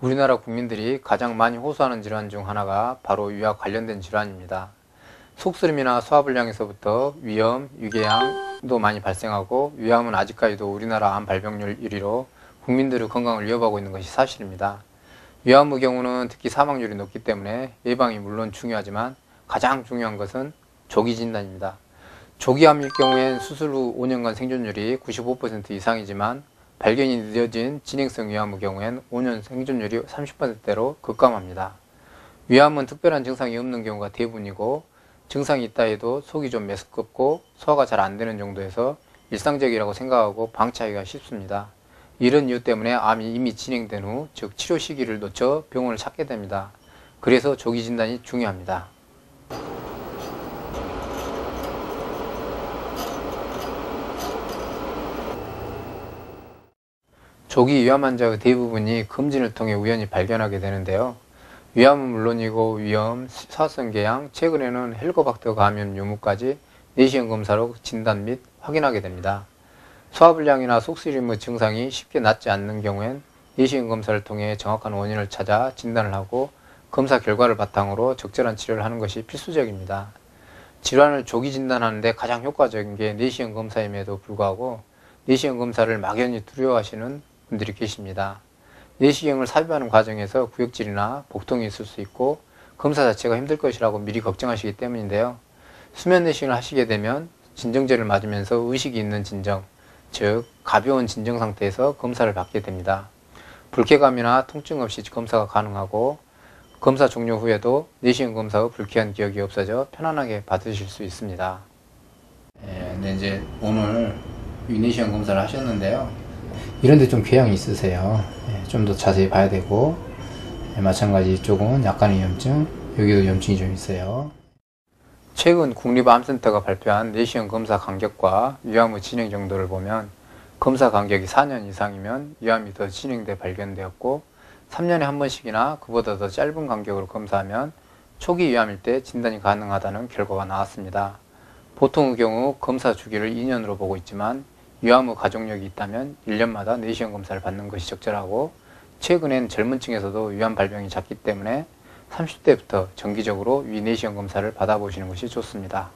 우리나라 국민들이 가장 많이 호소하는 질환 중 하나가 바로 위와 관련된 질환입니다. 속쓰림이나 소화불량에서부터 위염, 위궤양도 많이 발생하고 위암은 아직까지도 우리나라 암 발병률 1위로 국민들의 건강을 위협하고 있는 것이 사실입니다. 위암의 경우는 특히 사망률이 높기 때문에 예방이 물론 중요하지만 가장 중요한 것은 조기 진단입니다. 조기암일 경우엔 수술 후 5년간 생존율이 95% 이상이지만 발견이 늦어진 진행성 위암의 경우엔 5년 생존율이 30%대로 급감합니다. 위암은 특별한 증상이 없는 경우가 대부분이고 증상이 있다 해도 속이 좀 메스껍고 소화가 잘 안 되는 정도에서 일상적이라고 생각하고 방치하기가 쉽습니다. 이런 이유 때문에 암이 이미 진행된 후, 즉 치료 시기를 놓쳐 병원을 찾게 됩니다. 그래서 조기 진단이 중요합니다. 조기 위암 환자의 대부분이 검진을 통해 우연히 발견하게 되는데요. 위암은 물론이고 위염, 사선 궤양, 최근에는 헬리코박터 감염 유무까지 내시경 검사로 진단 및 확인하게 됩니다. 소화불량이나 속쓰림의 증상이 쉽게 낫지 않는 경우엔 내시경 검사를 통해 정확한 원인을 찾아 진단을 하고 검사 결과를 바탕으로 적절한 치료를 하는 것이 필수적입니다. 질환을 조기 진단하는 데 가장 효과적인 게 내시경 검사임에도 불구하고 내시경 검사를 막연히 두려워하시는 분들이 계십니다. 내시경을 삽입하는 과정에서 구역질이나 복통이 있을 수 있고 검사 자체가 힘들 것이라고 미리 걱정하시기 때문인데요. 수면 내시경을 하시게 되면 진정제를 맞으면서 의식이 있는 진정, 즉 가벼운 진정 상태에서 검사를 받게 됩니다. 불쾌감이나 통증 없이 검사가 가능하고 검사 종료 후에도 내시경 검사 후 불쾌한 기억이 없어져 편안하게 받으실 수 있습니다. 네, 이제 오늘 내시경 검사를 하셨는데요. 이런데 좀 궤양이 있으세요. 좀 더 자세히 봐야 되고, 마찬가지 이쪽은 약간의 염증, 여기도 염증이 좀 있어요. 최근 국립암센터가 발표한 내시경 검사 간격과 위암의 진행 정도를 보면 검사 간격이 4년 이상이면 위암이 더 진행돼 발견되었고 3년에 한 번씩이나 그보다 더 짧은 간격으로 검사하면 초기 위암일 때 진단이 가능하다는 결과가 나왔습니다. 보통의 경우 검사 주기를 2년으로 보고 있지만 위암의 가족력이 있다면 1년마다 내시경 검사를 받는 것이 적절하고 최근엔 젊은 층에서도 위암 발병이 잦기 때문에 30대부터 정기적으로 위 내시경 검사를 받아보시는 것이 좋습니다.